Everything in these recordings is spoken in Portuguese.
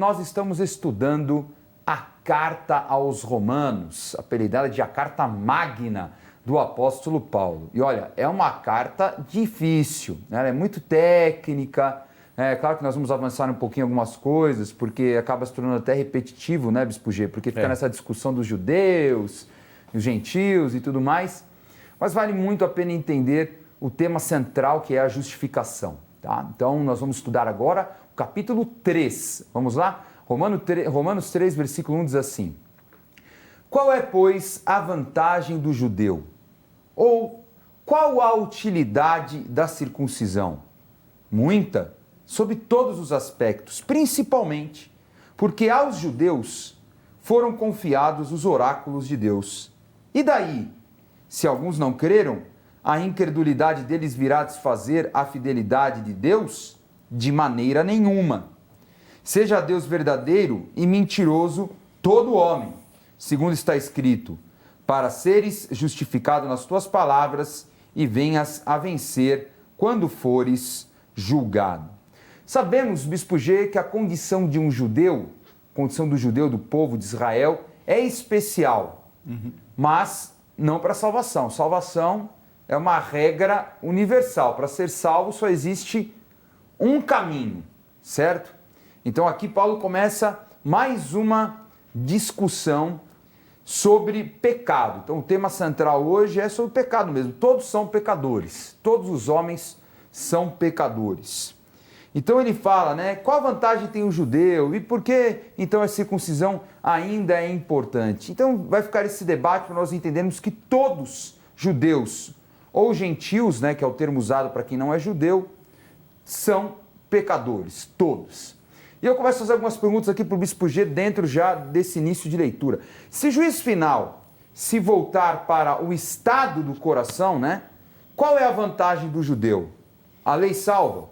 nós estamos estudando a Carta aos Romanos, apelidada de a Carta Magna do apóstolo Paulo. E olha, é uma carta difícil, né? Ela é muito técnica. É claro que nós vamos avançar um pouquinho algumas coisas, porque acaba se tornando até repetitivo, né, Bispo G? Porque fica nessa discussão dos judeus, os gentios e tudo mais. Mas vale muito a pena entender o tema central, que é a justificação, tá? Então, nós vamos estudar agora o capítulo 3. Vamos lá? Romanos 3, versículo 1 diz assim: Qual é, pois, a vantagem do judeu? Ou qual a utilidade da circuncisão? Muita, sob todos os aspectos, principalmente porque aos judeus foram confiados os oráculos de Deus. E daí, se alguns não creram, a incredulidade deles virá desfazer a fidelidade de Deus? De maneira nenhuma. Seja Deus verdadeiro e mentiroso todo homem, segundo está escrito, para seres justificado nas tuas palavras e venhas a vencer quando fores julgado. Sabemos, Bispo G, que a condição de um judeu, condição do judeu, do povo de Israel, é especial, mas não para salvação. Salvação é uma regra universal. Para ser salvo só existe um caminho, certo? Então aqui Paulo começa mais uma discussão sobre pecado. Então o tema central hoje é sobre pecado mesmo. Todos são pecadores, todos os homens são pecadores. Então ele fala, né, qual vantagem tem o judeu e por que então a circuncisão ainda é importante? Então vai ficar esse debate para nós entendermos que todos judeus ou gentios, né, que é o termo usado para quem não é judeu, são pecadores, todos. E eu começo a fazer algumas perguntas aqui para o Bispo G dentro já desse início de leitura. Se juízo final se voltar para o estado do coração, né, qual é a vantagem do judeu? A lei salva?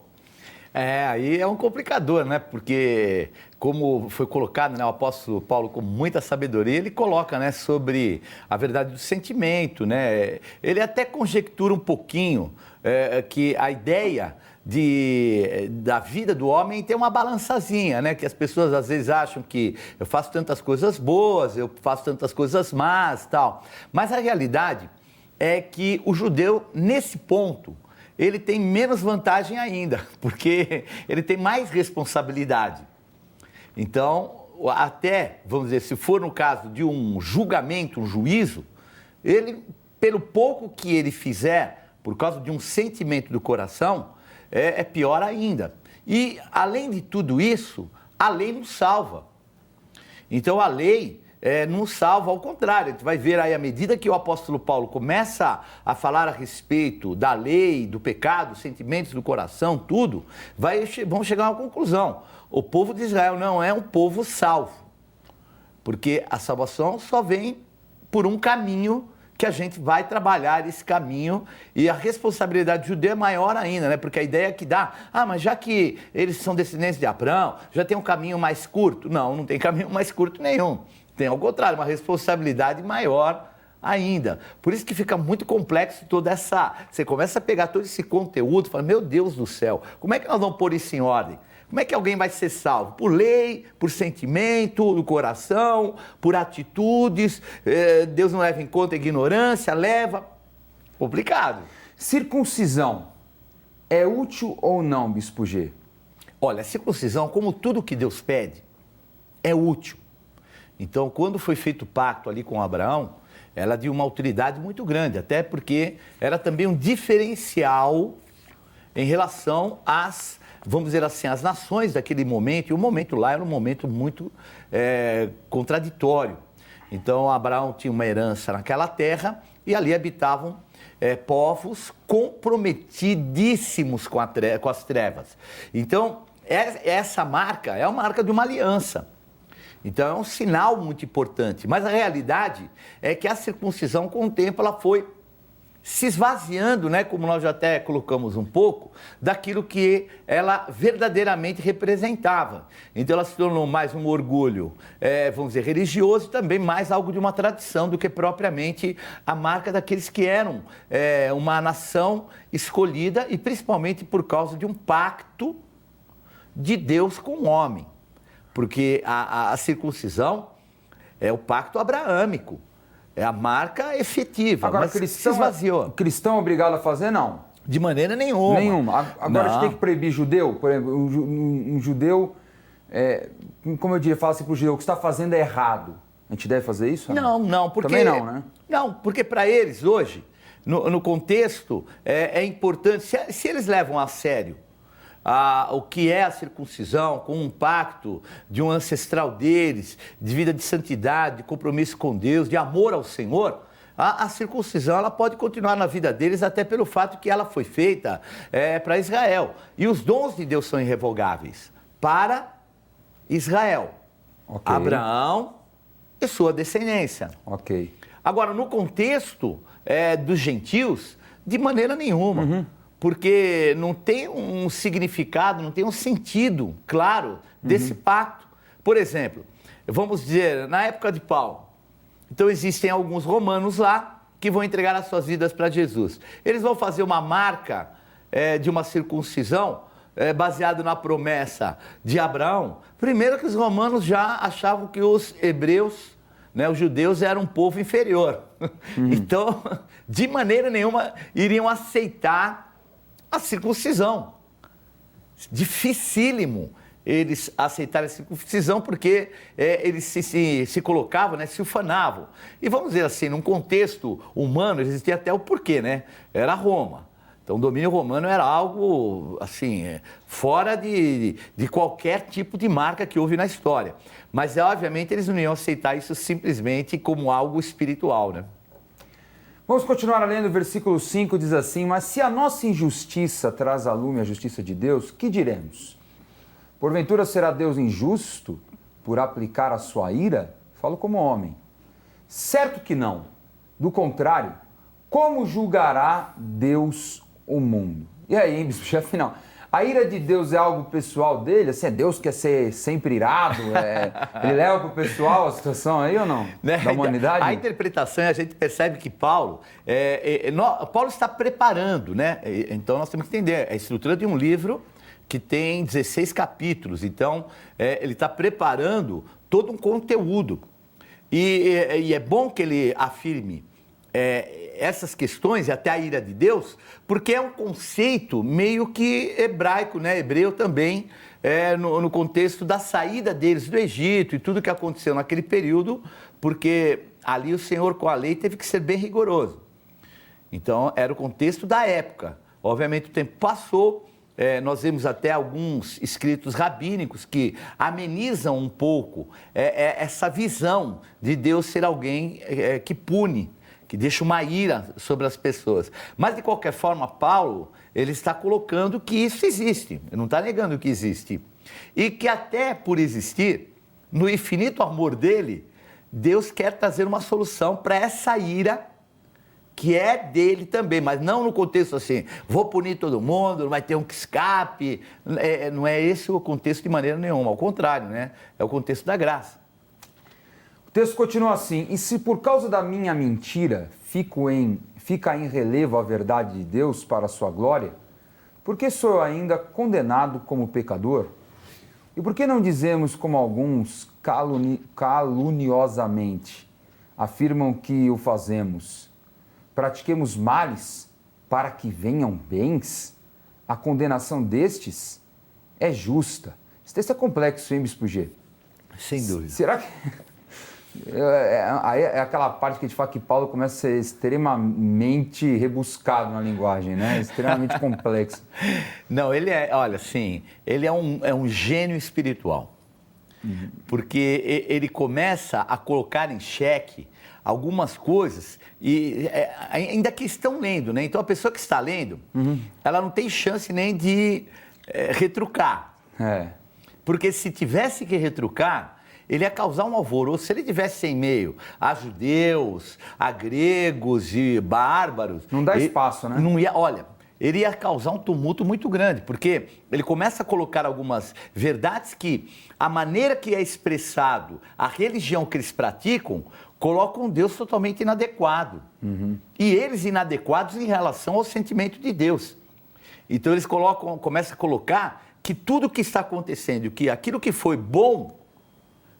Aí é um complicador, né? Porque, como foi colocado, né, o apóstolo Paulo, com muita sabedoria, ele coloca, né, sobre a verdade do sentimento, né? Ele até conjectura um pouquinho que a ideia da vida do homem tem uma balançazinha, né? Que as pessoas às vezes acham que eu faço tantas coisas boas, eu faço tantas coisas más, tal. Mas a realidade é que o judeu, nesse ponto, ele tem menos vantagem ainda, porque ele tem mais responsabilidade. Então, até, vamos dizer, se for no caso de um julgamento, um juízo, ele, pelo pouco que ele fizer, por causa de um sentimento do coração, é pior ainda. E, além de tudo isso, a lei não salva. Então, a lei não salva, ao contrário. A gente vai ver aí, à medida que o apóstolo Paulo começa a falar a respeito da lei, do pecado, sentimentos do coração, tudo, vamos chegar a uma conclusão. O povo de Israel não é um povo salvo, porque a salvação só vem por um caminho que a gente vai trabalhar esse caminho, e a responsabilidade judeu é maior ainda, né? Porque a ideia que dá, mas já que eles são descendentes de Abraão, já tem um caminho mais curto. Não tem caminho mais curto nenhum. Tem, ao contrário, uma responsabilidade maior ainda. Por isso que fica muito complexo toda essa... Você começa a pegar todo esse conteúdo e fala, meu Deus do céu, como é que nós vamos pôr isso em ordem? Como é que alguém vai ser salvo? Por lei, por sentimento do coração, por atitudes, Deus não leva em conta a ignorância, leva... Complicado. Circuncisão é útil ou não, Bispo G? Olha, a circuncisão, como tudo que Deus pede, é útil. Então, quando foi feito o pacto ali com Abraão, ela de uma utilidade muito grande, até porque era também um diferencial em relação às, vamos dizer assim, às nações daquele momento, e o momento lá era um momento muito contraditório. Então, Abraão tinha uma herança naquela terra e ali habitavam povos comprometidíssimos com as trevas. Então, essa marca é a marca de uma aliança. Então, é um sinal muito importante. Mas a realidade é que a circuncisão, com o tempo, ela foi se esvaziando, né, como nós já até colocamos um pouco, daquilo que ela verdadeiramente representava. Então, ela se tornou mais um orgulho, vamos dizer, religioso, e também mais algo de uma tradição do que propriamente a marca daqueles que eram uma nação escolhida, e principalmente por causa de um pacto de Deus com o homem. porque a circuncisão é o pacto abraâmico, é a marca efetiva. Agora, mas se esvaziou. Cristão é obrigado a fazer, não? De maneira nenhuma. Nenhuma. Agora, a gente tem que proibir judeu? Por exemplo, um judeu, como eu diria, fala assim para o judeu, o que está fazendo é errado. A gente deve fazer isso? Não, porque... Também não, né? Não, porque para eles hoje, no contexto, é importante, se eles levam a sério o que é a circuncisão, com um pacto de um ancestral deles, de vida de santidade, de compromisso com Deus, de amor ao Senhor, a circuncisão ela pode continuar na vida deles até pelo fato que ela foi feita para Israel. E os dons de Deus são irrevogáveis para Israel, Okay. Abraão e sua descendência. Ok. Agora, no contexto dos gentios, de maneira nenhuma. Porque não tem um significado, não tem um sentido claro desse pacto. Por exemplo, vamos dizer, na época de Paulo, então existem alguns romanos lá que vão entregar as suas vidas para Jesus. Eles vão fazer uma marca de uma circuncisão baseado na promessa de Abraão. Primeiro que os romanos já achavam que os hebreus, né, os judeus, eram um povo inferior. Então, de maneira nenhuma, iriam aceitar a circuncisão. Dificílimo eles aceitarem a circuncisão, porque eles se colocavam, né, se ufanavam. E vamos dizer assim, num contexto humano, existia até o porquê, né? Era Roma. Então, o domínio romano era algo, assim, fora de qualquer tipo de marca que houve na história. Mas, obviamente, eles não iam aceitar isso simplesmente como algo espiritual, né? Vamos continuar lendo o versículo 5, diz assim: mas se a nossa injustiça traz à lume a justiça de Deus, que diremos? Porventura será Deus injusto por aplicar a sua ira? Falo como homem. Certo que não. Do contrário, como julgará Deus o mundo? E aí, hein, bispo? Afinal, a ira de Deus é algo pessoal dele? Assim, Deus quer ser sempre irado? Ele leva para o pessoal a situação aí ou não? Né? Da humanidade? A interpretação, a gente percebe que Paulo está preparando, né? Então nós temos que entender a estrutura de um livro que tem 16 capítulos. Então, ele está preparando todo um conteúdo. E é bom que ele afirme essas questões e até a ira de Deus, porque é um conceito meio que hebraico, né? Hebreu também, no contexto da saída deles do Egito e tudo que aconteceu naquele período, porque ali o Senhor com a lei teve que ser bem rigoroso. Então, era o contexto da época. Obviamente, o tempo passou, nós vemos até alguns escritos rabínicos que amenizam um pouco essa visão de Deus ser alguém que pune, que deixa uma ira sobre as pessoas. Mas, de qualquer forma, Paulo, ele está colocando que isso existe, ele não está negando que existe. E que até por existir, no infinito amor dele, Deus quer trazer uma solução para essa ira que é dele também, mas não no contexto assim, vou punir todo mundo, não vai ter um que escape. Não é esse o contexto de maneira nenhuma, ao contrário, né? É o contexto da graça. O texto continua assim: e se por causa da minha mentira fica em relevo a verdade de Deus para a sua glória, por que sou eu ainda condenado como pecador? E por que não dizemos como alguns caluniosamente afirmam que o fazemos? Pratiquemos males para que venham bens? A condenação destes é justa. Esse texto é complexo, hein, Bispo G? Sem dúvida. Será que... É aquela parte que a gente fala que Paulo começa a ser extremamente rebuscado na linguagem, né? Extremamente complexo. Não, ele olha, assim, ele é um gênio espiritual. Porque ele começa a colocar em xeque algumas coisas, e ainda que estão lendo, né? Então a pessoa que está lendo, ela não tem chance nem de retrucar. Porque se tivesse que retrucar, ele ia causar um alvoroço. Se ele tivesse em meio a judeus, a gregos e bárbaros... Não dá espaço, né? Não ia, olha, ele ia causar um tumulto muito grande, porque ele começa a colocar algumas verdades que a maneira que é expressado, a religião que eles praticam, coloca um Deus totalmente inadequado. E eles inadequados em relação ao sentimento de Deus. Então eles começam a colocar que tudo que está acontecendo, que aquilo que foi bom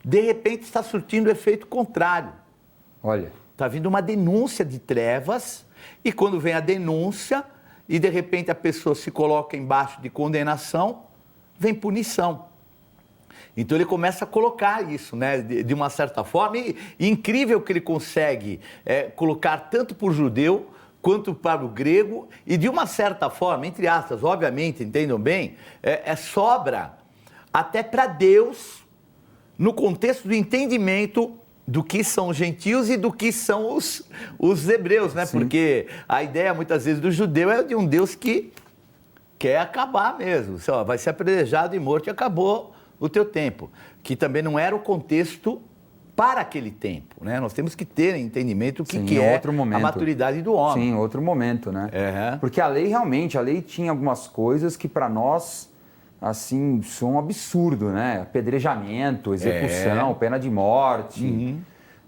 de repente está surtindo o efeito contrário. Olha. Está vindo uma denúncia de trevas, e quando vem a denúncia, e de repente a pessoa se coloca embaixo de condenação, vem punição. Então ele começa a colocar isso, né, de uma certa forma, e incrível que ele consegue colocar tanto para o judeu, quanto para o grego, e de uma certa forma, entre aspas, obviamente, entendam bem, sobra até para Deus, no contexto do entendimento do que são os gentios e do que são os hebreus, né? Sim. Porque a ideia, muitas vezes, do judeu é de um Deus que quer acabar mesmo. Você, vai ser apedrejado e morto e acabou o teu tempo. Que também não era o contexto para aquele tempo, né? Nós temos que ter entendimento do que é a maturidade do homem. Sim, outro momento, né? Porque a lei tinha algumas coisas que para nós, assim, são um absurdo, né? Apedrejamento, execução, pena de morte,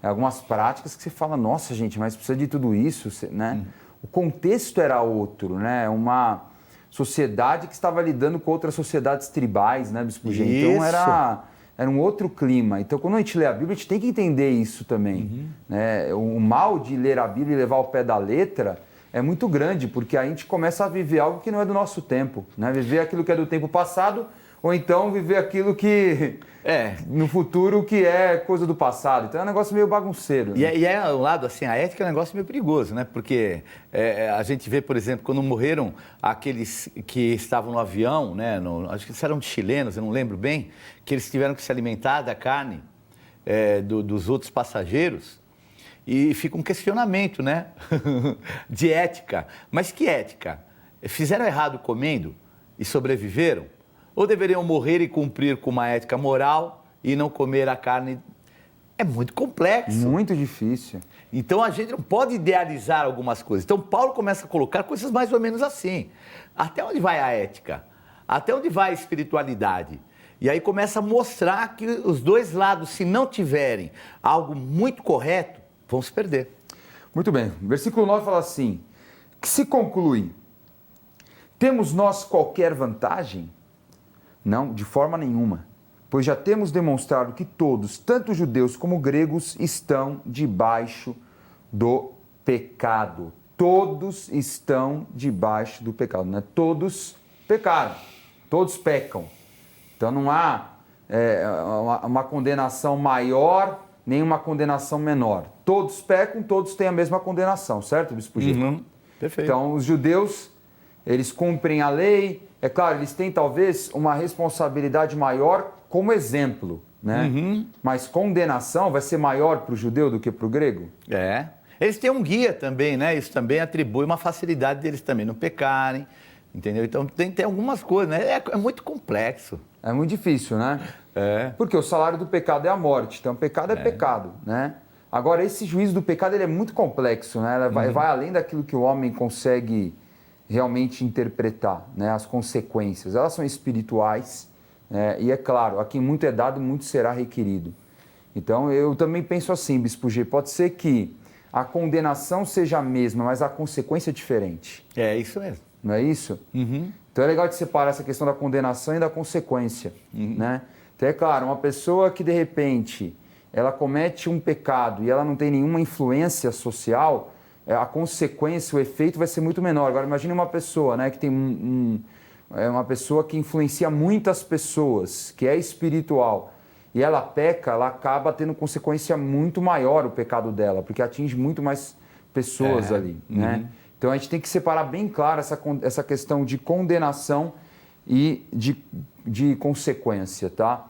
algumas práticas que você fala, nossa, gente, mas precisa de tudo isso, né? O contexto era outro, né? Uma sociedade que estava lidando com outras sociedades tribais, né, Bispo G? Então era um outro clima. Então, quando a gente lê a Bíblia, a gente tem que entender isso também. Né? O mal de ler a Bíblia e levar ao pé da letra é muito grande, porque a gente começa a viver algo que não é do nosso tempo. Né? Viver aquilo que é do tempo passado, ou então viver aquilo que no futuro que é coisa do passado. Então é um negócio meio bagunceiro. Né? E é um lado, assim, a ética é um negócio meio perigoso, né? Porque a gente vê, por exemplo, quando morreram aqueles que estavam no avião, né? Acho que eles eram chilenos, eu não lembro bem, que eles tiveram que se alimentar da carne dos outros passageiros. E fica um questionamento, né? De ética. Mas que ética? Fizeram errado comendo e sobreviveram? Ou deveriam morrer e cumprir com uma ética moral e não comer a carne? É muito complexo. Muito difícil. Então a gente não pode idealizar algumas coisas. Então Paulo começa a colocar coisas mais ou menos assim. Até onde vai a ética? Até onde vai a espiritualidade? E aí começa a mostrar que os dois lados, se não tiverem algo muito correto, vão se perder. Muito bem. Versículo 9 fala assim: que se conclui, temos nós qualquer vantagem? Não, de forma nenhuma, pois já temos demonstrado que todos, tanto judeus como gregos, estão debaixo do pecado. Todos estão debaixo do pecado, né? Todos pecaram, todos pecam. Então não há uma condenação maior, nem uma condenação menor. Todos pecam, todos têm a mesma condenação, certo, Bispo G? Perfeito. Então os judeus, eles cumprem a lei. É claro, eles têm talvez uma responsabilidade maior como exemplo, né? Mas condenação vai ser maior para o judeu do que para o grego? Eles têm um guia também, né? Isso também atribui uma facilidade deles também não pecarem, entendeu? Então tem algumas coisas, né? É muito complexo. É muito difícil, né? Porque o salário do pecado é a morte, então pecado é pecado, né? Agora, esse juízo do pecado ele é muito complexo, né? Vai além daquilo que o homem consegue realmente interpretar, né? As consequências, elas são espirituais, né? E é claro, a quem muito é dado, muito será requerido. Então eu também penso assim, Bispo G, pode ser que a condenação seja a mesma, mas a consequência é diferente. É isso mesmo. Não é isso? Então é legal de separar essa questão da condenação e da consequência, né? Então é claro, uma pessoa que de repente ela comete um pecado e ela não tem nenhuma influência social, a consequência, o efeito vai ser muito menor. Agora, imagine uma pessoa, né, que tem uma pessoa que influencia muitas pessoas, que é espiritual, e ela peca, ela acaba tendo consequência muito maior o pecado dela, porque atinge muito mais pessoas ali, né? Então, a gente tem que separar bem claro essa questão de condenação e de consequência, tá?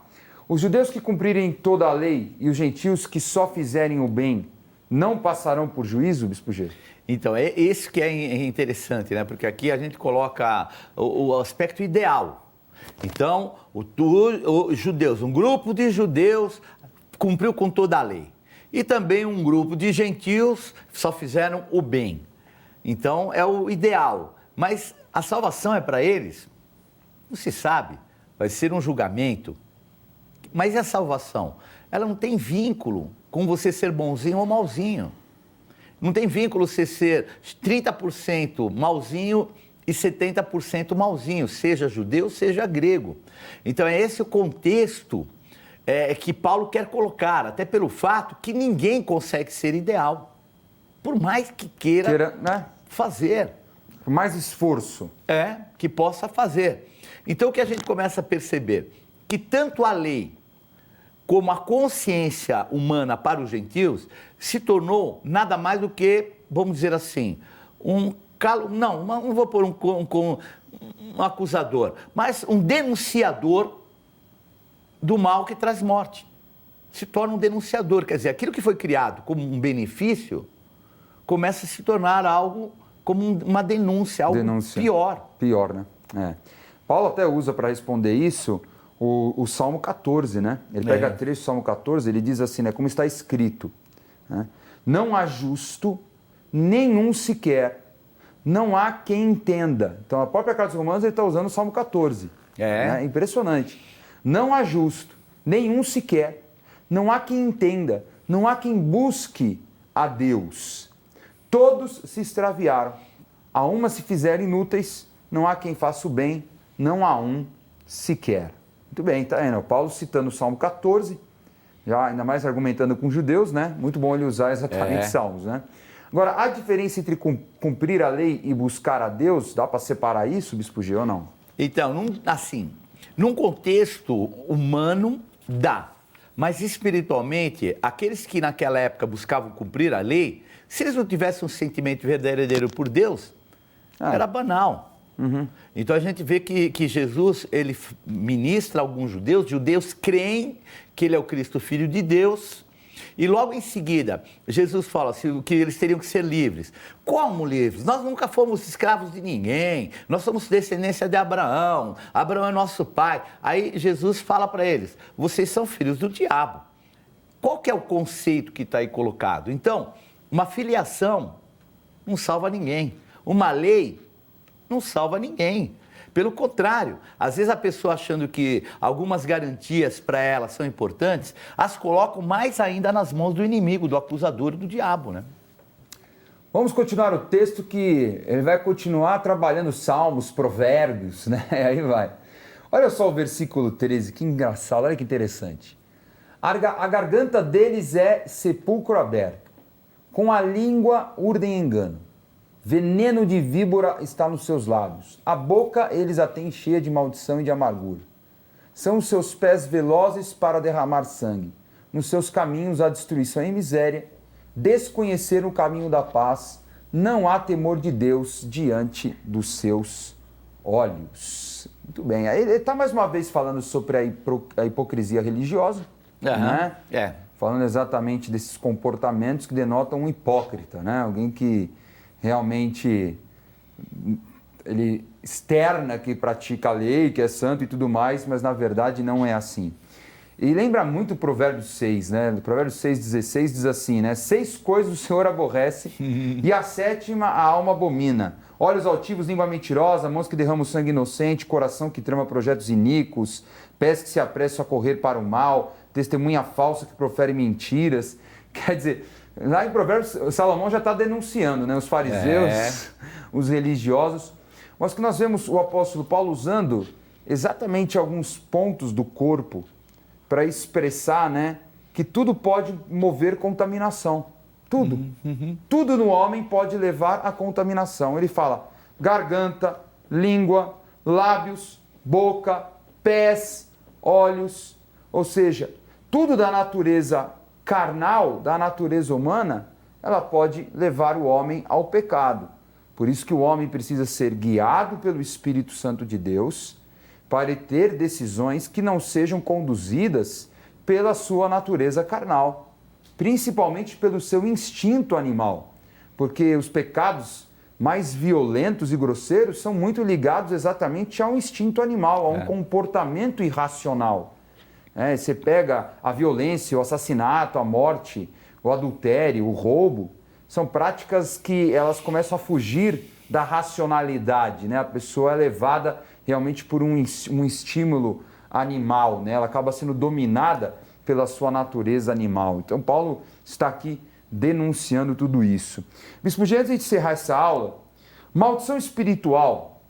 Os judeus que cumprirem toda a lei e os gentios que só fizerem o bem não passarão por juízo, Bispo G? Então, é isso que é interessante, né? Porque aqui a gente coloca o aspecto ideal. Então, os judeus, um grupo de judeus cumpriu com toda a lei. E também um grupo de gentios só fizeram o bem. Então, é o ideal. Mas a salvação é para eles? Não se sabe. Vai ser um julgamento. Mas e a salvação? Ela não tem vínculo com você ser bonzinho ou malzinho. Não tem vínculo você ser 30% malzinho e 70% malzinho, seja judeu, seja grego. Então é esse o contexto que Paulo quer colocar, até pelo fato que ninguém consegue ser ideal, por mais que queira né? fazer. Por mais esforço. Que possa fazer. Então, o que a gente começa a perceber? Que tanto a lei como a consciência humana para os gentios se tornou nada mais do que, vamos dizer assim, não vou pôr um acusador, mas um denunciador do mal que traz morte. Se torna um denunciador, quer dizer, aquilo que foi criado como um benefício começa a se tornar algo como uma denúncia, algo pior. Pior, né? Paulo até usa para responder isso o Salmo 14, né? Ele pega trecho do Salmo 14, ele diz assim, né? Como está escrito, né? Não há justo, nenhum sequer, não há quem entenda. Então, a própria Carta dos Romanos, ele está usando o Salmo 14. Né? Impressionante. Não há justo, nenhum sequer, não há quem entenda, não há quem busque a Deus. Todos se extraviaram, a uma se fizeram inúteis, não há quem faça o bem, não há um sequer. Muito bem, tá vendo? Paulo citando o Salmo 14, já ainda mais argumentando com judeus, né? Muito bom ele usar exatamente Salmos, né? Agora, a diferença entre cumprir a lei e buscar a Deus, dá para separar isso, Bispo G, ou não? Então, num contexto humano, dá. Mas espiritualmente, aqueles que naquela época buscavam cumprir a lei, se eles não tivessem um sentimento verdadeiro por Deus, era banal. Então a gente vê que Jesus, ele ministra a alguns judeus creem que ele é o Cristo, Filho de Deus, e logo em seguida, Jesus fala que eles teriam que ser livres. Como livres? Nós nunca fomos escravos de ninguém, nós somos descendência de Abraão, Abraão é nosso pai. Aí Jesus fala para eles, vocês são filhos do diabo. Qual que é o conceito que está aí colocado? Então, uma filiação não salva ninguém, uma lei não salva ninguém. Pelo contrário, às vezes a pessoa achando que algumas garantias para ela são importantes, as colocam mais ainda nas mãos do inimigo, do acusador e do diabo, né? Vamos continuar o texto que ele vai continuar trabalhando salmos, provérbios, né? Aí vai. Olha só o versículo 13, que engraçado, olha que interessante. A garganta deles é sepulcro aberto, com a língua urdem engano. Veneno de víbora está nos seus lábios. A boca eles a têm cheia de maldição e de amargura. São os seus pés velozes para derramar sangue. Nos seus caminhos há destruição e miséria. Desconheceram o caminho da paz. Não há temor de Deus diante dos seus olhos. Muito bem. Aí ele está mais uma vez falando sobre a hipocrisia religiosa. Né? Falando exatamente desses comportamentos que denotam um hipócrita, né? Alguém que realmente ele externa que pratica a lei, que é santo e tudo mais, mas na verdade não é assim. E lembra muito o Provérbios 6, né? O Provérbios 6,16 diz assim, né? 6 coisas o Senhor aborrece e a 7ª a alma abomina. Olhos altivos, língua mentirosa, mãos que derramam sangue inocente, coração que trama projetos iníquos, pés que se apressam a correr para o mal, testemunha falsa que profere mentiras. Quer dizer, lá em Provérbios, Salomão já está denunciando, né? Os fariseus, os religiosos. Mas que nós vemos o apóstolo Paulo usando exatamente alguns pontos do corpo para expressar, né, que tudo pode mover contaminação. Tudo. Tudo no homem pode levar à contaminação. Ele fala garganta, língua, lábios, boca, pés, olhos. Ou seja, tudo da natureza carnal, da natureza humana, ela pode levar o homem ao pecado. Por isso que o homem precisa ser guiado pelo Espírito Santo de Deus para ter decisões que não sejam conduzidas pela sua natureza carnal, principalmente pelo seu instinto animal, porque os pecados mais violentos e grosseiros são muito ligados exatamente ao instinto animal, a um comportamento irracional. Você pega a violência, o assassinato, a morte, o adultério, o roubo, são práticas que elas começam a fugir da racionalidade, né? A pessoa é levada realmente por um estímulo animal, né? Ela acaba sendo dominada pela sua natureza animal. Então Paulo está aqui denunciando tudo isso. Bispo, antes de encerrar essa aula, maldição espiritual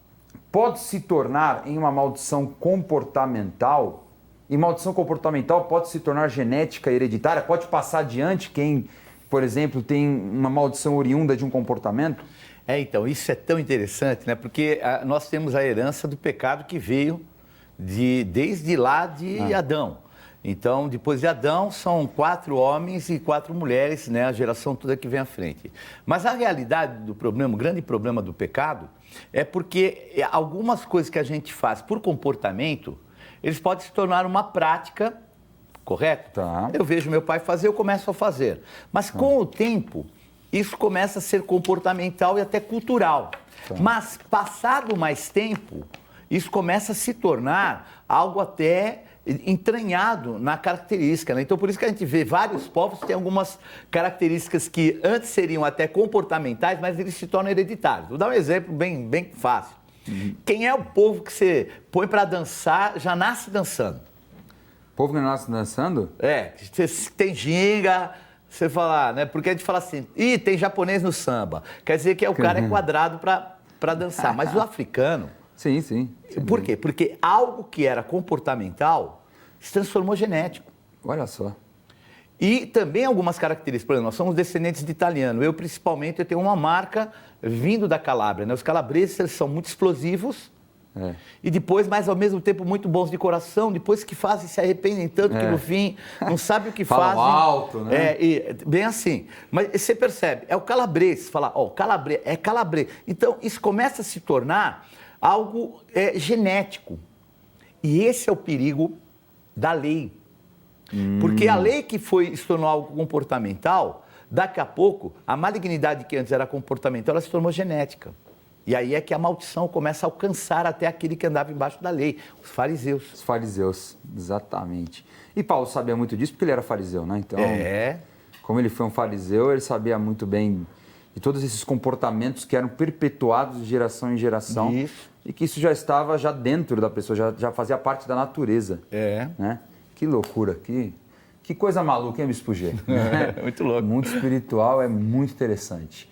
pode se tornar em uma maldição comportamental? E maldição comportamental pode se tornar genética e hereditária? Pode passar adiante quem, por exemplo, tem uma maldição oriunda de um comportamento? Então, isso é tão interessante, né? Porque nós temos a herança do pecado que veio desde lá de Adão. Então, depois de Adão, são 4 homens e 4 mulheres, né? A geração toda que vem à frente. Mas a realidade do problema, o grande problema do pecado, é porque algumas coisas que a gente faz por comportamento, eles podem se tornar uma prática, correto? Tá. Eu vejo meu pai fazer, eu começo a fazer. Mas com o tempo, isso começa a ser comportamental e até cultural. Tá. Mas, passado mais tempo, isso começa a se tornar algo até entranhado na característica, né? Então, por isso que a gente vê vários povos que têm algumas características que antes seriam até comportamentais, mas eles se tornam hereditários. Vou dar um exemplo bem fácil. Quem é o povo que você põe para dançar, já nasce dançando? O povo que nasce dançando? Você tem ginga, você fala, né? Porque a gente fala assim, tem japonês no samba. Quer dizer que o cara é quadrado para dançar. Mas o africano... Sim. Por quê? Porque algo que era comportamental se transformou genético. Olha só. E também algumas características. Por exemplo, nós somos descendentes de italiano. Eu, principalmente, eu tenho uma marca vindo da Calábria, né? Os calabreses, eles são muito explosivos. E depois, mas ao mesmo tempo, muito bons de coração. Depois que fazem, se arrependem tanto que no fim não sabem o que fazem. Falam alto, né? Bem assim. Mas você percebe, é o calabrês. Fala, é calabrês. Então, isso começa a se tornar algo genético. E esse é o perigo da lei. Porque a lei que se tornou algo comportamental, daqui a pouco, a malignidade que antes era comportamental, ela se tornou genética. E aí é que a maldição começa a alcançar até aquele que andava embaixo da lei, os fariseus. Os fariseus, exatamente. E Paulo sabia muito disso porque ele era fariseu, né? Então, como ele foi um fariseu, ele sabia muito bem de todos esses comportamentos que eram perpetuados de geração em geração. Isso. E que isso já estava dentro da pessoa, já fazia parte da natureza. Né? Que loucura, que coisa maluca, hein, Bispo G? Muito louco. O mundo espiritual é muito interessante.